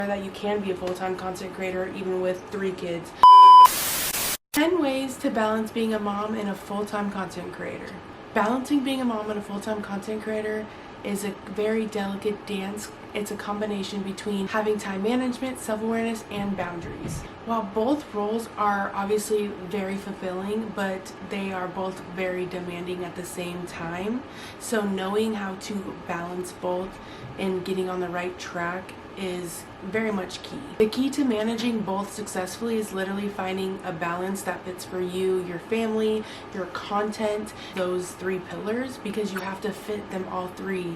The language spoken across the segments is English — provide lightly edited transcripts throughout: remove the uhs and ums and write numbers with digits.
that you can be a full-time content creator even with 3 kids. 10 ways to balance being a mom and a full-time content creator. Balancing being a mom and a full-time content creator is a very delicate dance. It's a combination between having time management, self-awareness, and boundaries. While both roles are obviously very fulfilling, but they are both very demanding at the same time. So knowing how to balance both and getting on the right track is very much key. The key to managing both successfully is literally finding a balance that fits for you, your family, your content, those 3 pillars, because you have to fit them all 3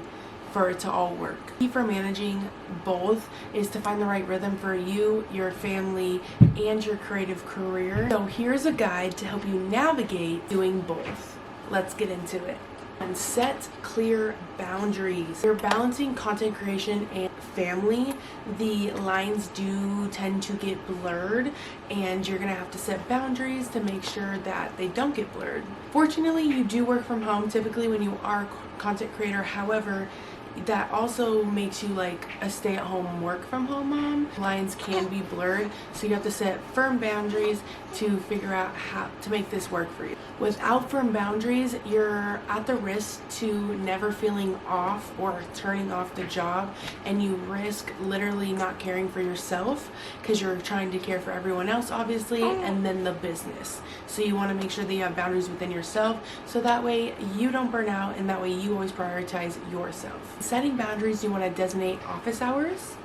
for it to all work. Key for managing both is to find the right rhythm for you, your family, and your creative career. So here's a guide to help you navigate doing both. Let's get into it. And set clear boundaries. You're balancing content creation and family. The lines do tend to get blurred, and you're gonna have to set boundaries to make sure that they don't get blurred. Fortunately, you do work from home typically when you are a content creator. However, that also makes you like a stay-at-home work from home mom. Lines can be blurred, so you have to set firm boundaries to figure out how to make this work for you. Without firm boundaries, you're at the risk to never feeling off or turning off the job, and you risk literally not caring for yourself because you're trying to care for everyone else, obviously, and then the business. So you want to make sure that you have boundaries within yourself, so that way you don't burn out, and that way you always prioritize yourself. Setting boundaries, you want to designate office hours,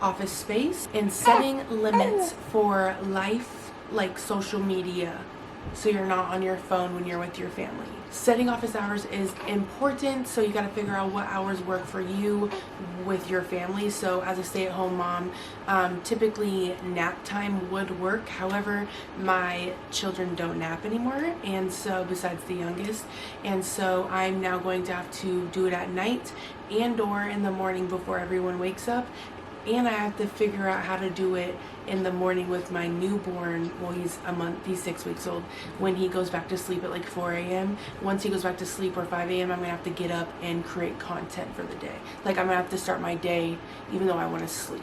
office space, and setting limits for life, like social media, so you're not on your phone when you're with your family. Setting office hours is important, so you got to figure out what hours work for you with your family. So as a stay-at-home mom, typically nap time would work. However, my children don't nap anymore, and so besides the youngest, and so I'm now going to have to do it at night and or in the morning before everyone wakes up. And I have to figure out how to do it in the morning with my newborn. Well, he's 6 weeks old. When he goes back to sleep at like 4 a.m. Once he goes back to sleep, or 5 a.m., I'm gonna have to get up and create content for the day. Like, I'm gonna have to start my day even though I want to sleep.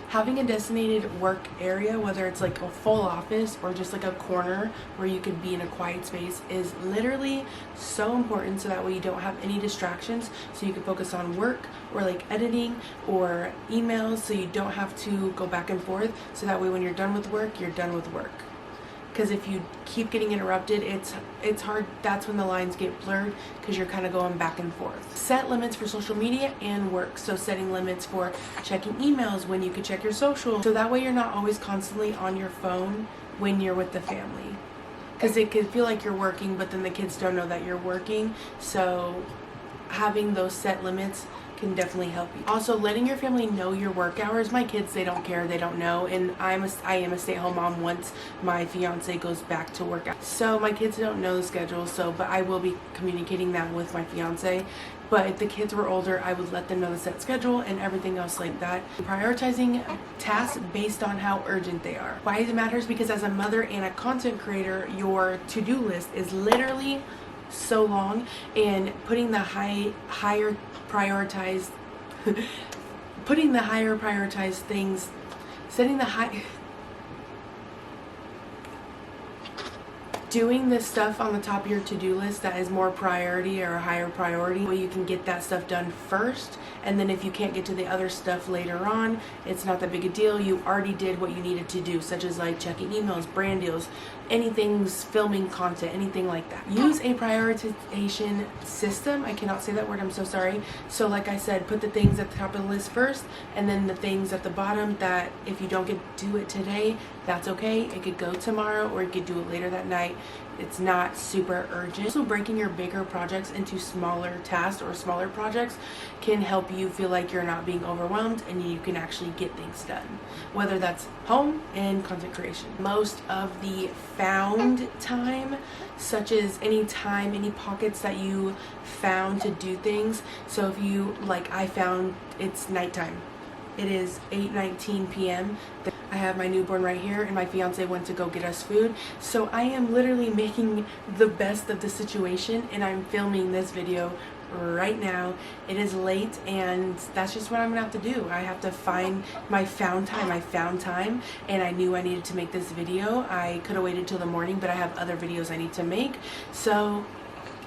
Having a designated work area, whether it's like a full office or just like a corner where you can be in a quiet space, is literally so important, so that way you don't have any distractions, so you can focus on work or like editing or emails, so you don't have to go back and forth, so that way when you're done with work, you're done with work. Because if you keep getting interrupted, it's hard. That's when the lines get blurred, because you're kind of going back and forth. Set limits for social media and work. So setting limits for checking emails, when you can check your social, so that way you're not always constantly on your phone when you're with the family, because it could feel like you're working, but then the kids don't know that you're working. So having those set limits can definitely help you. Also, letting your family know your work hours. My kids, they don't care, they don't know, and I am a stay-at-home mom once my fiance goes back to work. So my kids don't know the schedule, but I will be communicating that with my fiance. But if the kids were older, I would let them know the set schedule and everything else like that. Prioritizing tasks based on how urgent they are. Why it matters? Because as a mother and a content creator, your to-do list is literally so long, and putting the higher prioritized things, doing the stuff on the top of your to-do list that is more priority or a higher priority, where you can get that stuff done first, and then if you can't get to the other stuff later on, it's not that big a deal. You already did what you needed to do, such as like checking emails, brand deals, anything's filming content, anything like that. Use a prioritization system. I cannot say that word, I'm so sorry. So like I said, put the things at the top of the list first, and then the things at the bottom that if you don't get to do it today, that's okay. It could go tomorrow, or you could do it later that night. It's not super urgent. Also, breaking your bigger projects into smaller tasks or smaller projects can help you feel like you're not being overwhelmed, and you can actually get things done, whether that's home and content creation. Most of the found time, such as any time, any pockets that you found to do things. So if you, like I found, it's nighttime. It is 8:19 p.m. I have my newborn right here, and my fiance went to go get us food. So I am literally making the best of the situation, and I'm filming this video right now. It is late, and that's just what I'm gonna have to do. I have to find my found time. I found time, and I knew I needed to make this video. I could have waited till the morning, but I have other videos I need to make. So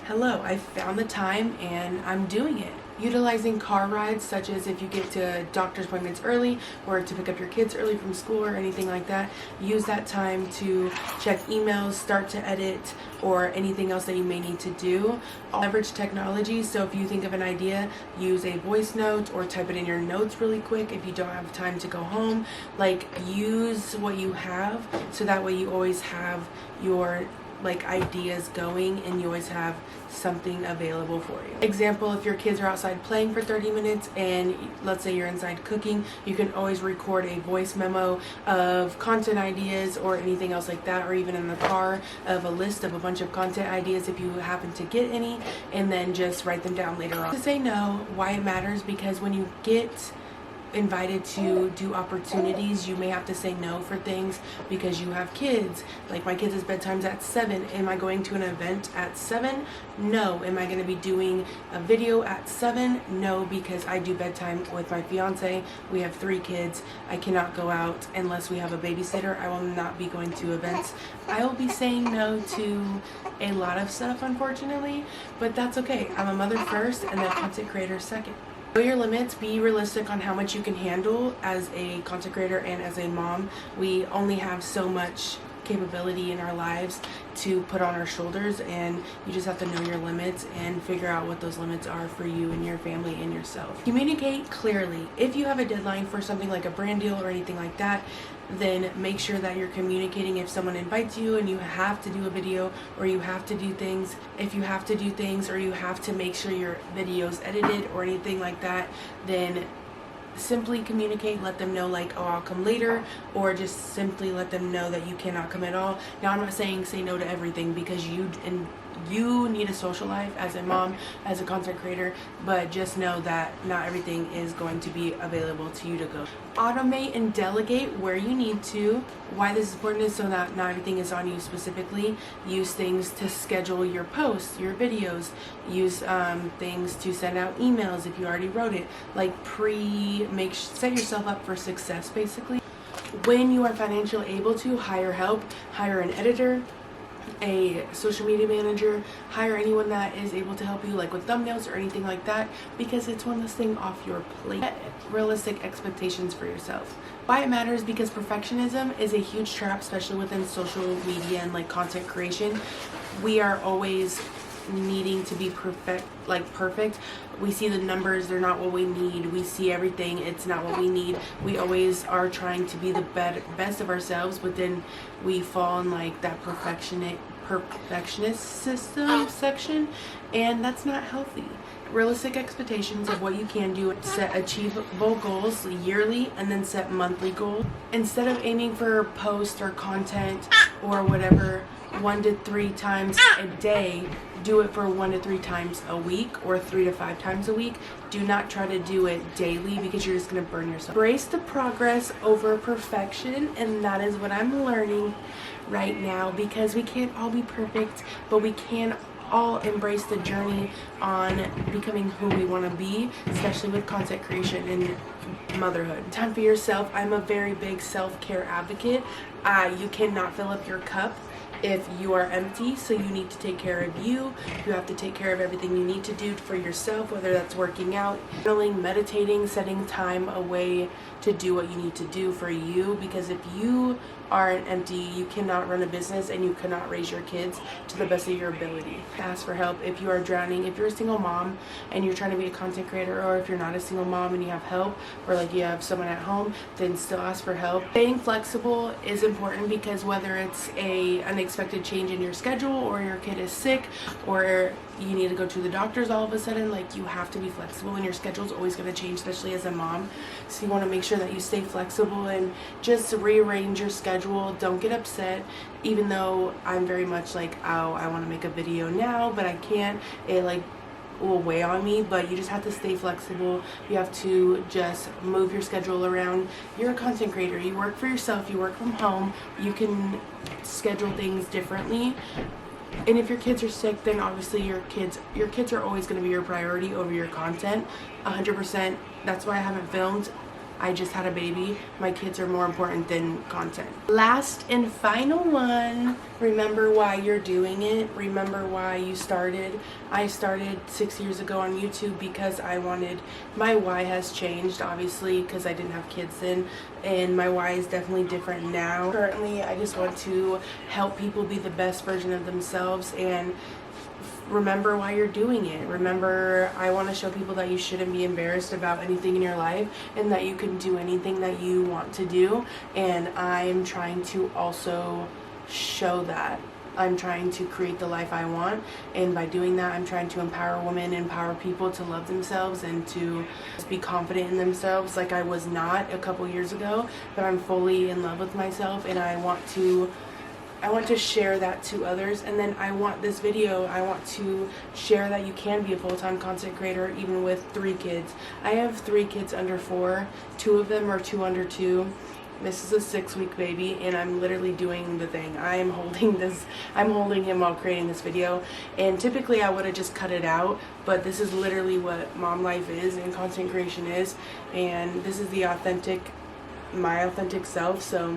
hello, I found the time and I'm doing it. Utilizing car rides, such as if you get to doctor's appointments early or to pick up your kids early from school or anything like that, use that time to check emails, start to edit, or anything else that you may need to do. Leverage technology, so if you think of an idea, use a voice note or type it in your notes really quick if you don't have time to go home. Like, use what you have so that way you always have your ideas going and you always have something available for you. Example, if your kids are outside playing for 30 minutes and let's say you're inside cooking, you can always record a voice memo of content ideas or anything else like that, or even in the car of a list of a bunch of content ideas if you happen to get any, and then just write them down later on. To say no, why it matters, because when you get invited to do opportunities, you may have to say no for things because you have kids. Like, my kids' bedtime's at 7. Am I going to an event at 7? No. Am I going to be doing a video at 7? No, because I do bedtime with my fiance. We have 3 kids. I cannot go out unless we have a babysitter. I will not be going to events. I will be saying no to a lot of stuff, unfortunately, but that's okay. I'm a mother first and a content creator second. Know your limits. Be realistic on how much you can handle as a content creator and as a mom. We only have so much capability in our lives to put on our shoulders, and you just have to know your limits and figure out what those limits are for you and your family and yourself. Communicate clearly. If you have a deadline for something like a brand deal or anything like that, then make sure that you're communicating. If someone invites you and you have to do a video, or you have to do things, if you have to do things or you have to make sure your video's edited or anything like that, then simply communicate. Let them know, like, oh, I'll come later, or just simply let them know that you cannot come at all. Now, I'm not saying say no to everything, because you need a social life as a mom, as a content creator, but just know that not everything is going to be available to you to go. Automate and delegate where you need to. Why this is important is so that not everything is on you specifically. Use things to schedule your posts, your videos. Use things to send out emails if you already wrote it. Like, set yourself up for success, basically. When you are financially able to, hire help, hire an editor, a social media manager, hire anyone that is able to help you, like with thumbnails or anything like that, because it's one less thing off your plate. Realistic expectations for yourself. Why it matters, because perfectionism is a huge trap, especially within social media and like content creation. We are always needing to be perfect. We see the numbers, they're not what we need. We see everything, it's not what we need. We always are trying to be the best of ourselves, but then we fall in like that perfectionist system section, and that's not healthy. Realistic expectations of what you can do. Set achievable goals yearly, and then set monthly goals. Instead of aiming for post or content or whatever 1 to 3 times a day, do it for 1 to 3 times a week, or 3 to 5 times a week. Do not try to do it daily, because you're just going to burn yourself. Embrace the progress over perfection, and that is what I'm learning right now, because we can't all be perfect, but we can all embrace the journey on becoming who we want to be, especially with content creation and motherhood. Time for yourself. I'm a very big self-care advocate. You cannot fill up your cup if you are empty, so you need to take care of you. You have to take care of everything you need to do for yourself, whether that's working out, journaling, meditating, setting time away to do what you need to do for you, because if you aren't empty, you cannot run a business and you cannot raise your kids to the best of your ability. Ask for help if you are drowning. If you're a single mom and you're trying to be a content creator, or if you're not a single mom and you have help, or like you have someone at home, then still ask for help. Staying flexible is important, because whether it's a unexpected change in your schedule, or your kid is sick, or you need to go to the doctors all of a sudden, like, you have to be flexible, and your schedule is always going to change, especially as a mom. So you want to make sure that you stay flexible and just rearrange your schedule. Don't get upset, even though I'm very much like, oh, I want to make a video now, but I can't. It like will weigh on me, but you just have to stay flexible. You have to just move your schedule around. You're a content creator. You work for yourself. You work from home. You can schedule things differently. And if your kids are sick, then obviously your kids are always going to be your priority over your content, 100%. That's why I haven't filmed. I just had a baby. My kids are more important than content. Last and final one, remember why you're doing it. Remember why you started. I started 6 years ago on YouTube because I wanted, my why has changed obviously because I didn't have kids then, and my why is definitely different now. Currently, I just want to help people be the best version of themselves, and remember why you're doing it. Remember, I want to show people that you shouldn't be embarrassed about anything in your life and that you can do anything that you want to do. And I'm trying to also show that. I'm trying to create the life I want, and by doing that, I'm trying to empower women, empower people to love themselves and to be confident in themselves like I was not a couple years ago, but I'm fully in love with myself, and I want to share that to others. And then I want to share that you can be a full-time content creator even with 3 kids. I have 3 kids under 4. 2 of them are 2 under 2. This is a 6-week baby, and I'm literally doing the thing. I'm holding him while creating this video, and typically I would have just cut it out, but this is literally what mom life is and content creation is, and this is my authentic self. So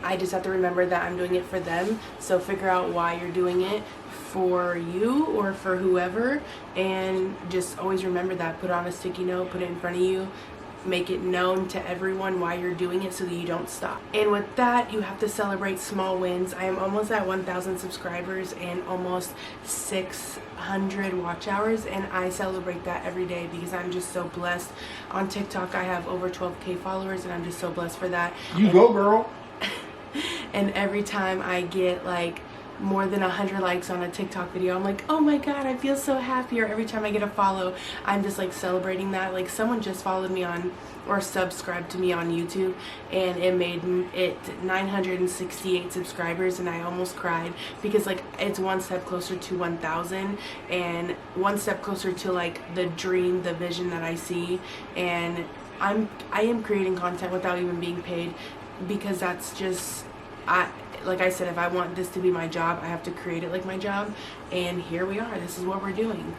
I just have to remember that I'm doing it for them. So figure out why you're doing it, for you or for whoever, and just always remember that. Put it on a sticky note, put it in front of you, make it known to everyone why you're doing it so that you don't stop. And with that, you have to celebrate small wins. I am almost at 1,000 subscribers and almost 600 watch hours, and I celebrate that every day because I'm just so blessed. On TikTok, I have over 12K followers, and I'm just so blessed for that. Go, girl. And every time I get like more than 100 likes on a TikTok video, I'm like, oh my god, I feel so happy. Or every time I get a follow, I'm just like celebrating that. Like someone just followed me on or subscribed to me on YouTube, and it made it 968 subscribers, and I almost cried because like it's one step closer to 1,000 and one step closer to like the dream, the vision that I see. And I am creating content without even being paid, because that's just, like I said, if I want this to be my job, I have to create it like my job. And here we are. This is what we're doing.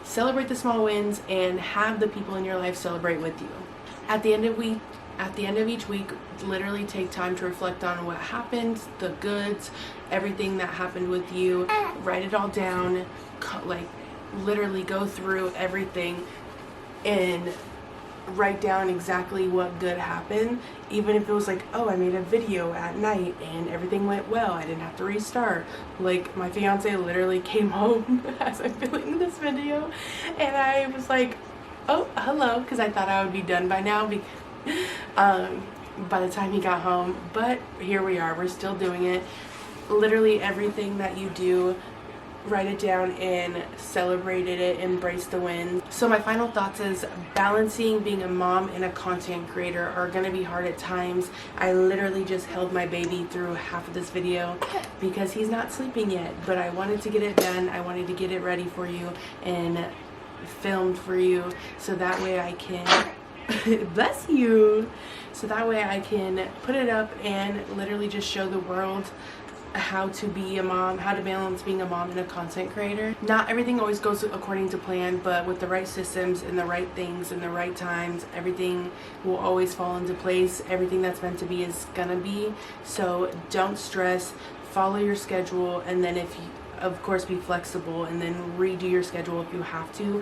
Celebrate the small wins, and have the people in your life celebrate with you. At the end of each week, literally take time to reflect on what happened, the goods, everything that happened with you. Write it all down. Like literally go through everything and write down exactly what good happened. Even if it was like, oh, I made a video at night and everything went well, I didn't have to restart. Like my fiance literally came home as I'm filming this video, and I was like, oh, hello, because I thought I would be done by now by the time he got home. But here we are, we're still doing it. Literally everything that you do, write it down and celebrate it, embrace the wins. So my final thoughts is balancing being a mom and a content creator are going to be hard at times. I literally just held my baby through half of this video because he's not sleeping yet, but I wanted to get it done. I wanted to get it ready for you and filmed for you, so that way I can bless you, so that way I can put it up and literally just show the world how to be a mom, how to balance being a mom and a content creator. Not everything always goes according to plan, but with the right systems and the right things and the right times, everything will always fall into place. Everything that's meant to be is gonna be. So don't stress, follow your schedule, and then if you, of course, be flexible, and then redo your schedule if you have to.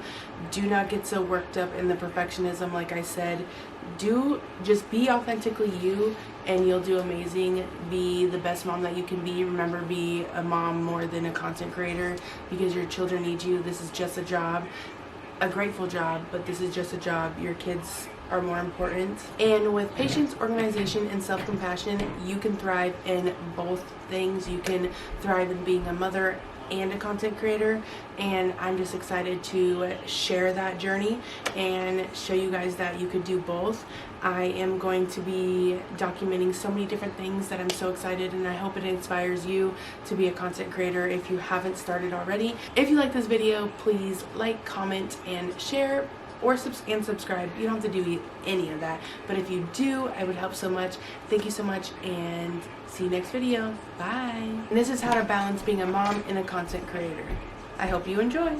Do not get so worked up in the perfectionism. Like I said, just be authentically you, and you'll do amazing. Be the best mom that you can be. Remember, be a mom more than a content creator, because your children need you. This is just a job, a grateful job, but this is just a job. Your kids are more important. And with patience, organization, and self-compassion, you can thrive in both things. You can thrive in being a mother and a content creator, and I'm just excited to share that journey and show you guys that you could do both. I am going to be documenting so many different things that I'm so excited, and I hope it inspires you to be a content creator if you haven't started already. If you like this video, please like, comment, and share. or subscribe. You don't have to do any of that, but if you do, I would help so much. Thank you so much, and see you next video. Bye. And this is how to balance being a mom and a content creator. I hope you enjoy.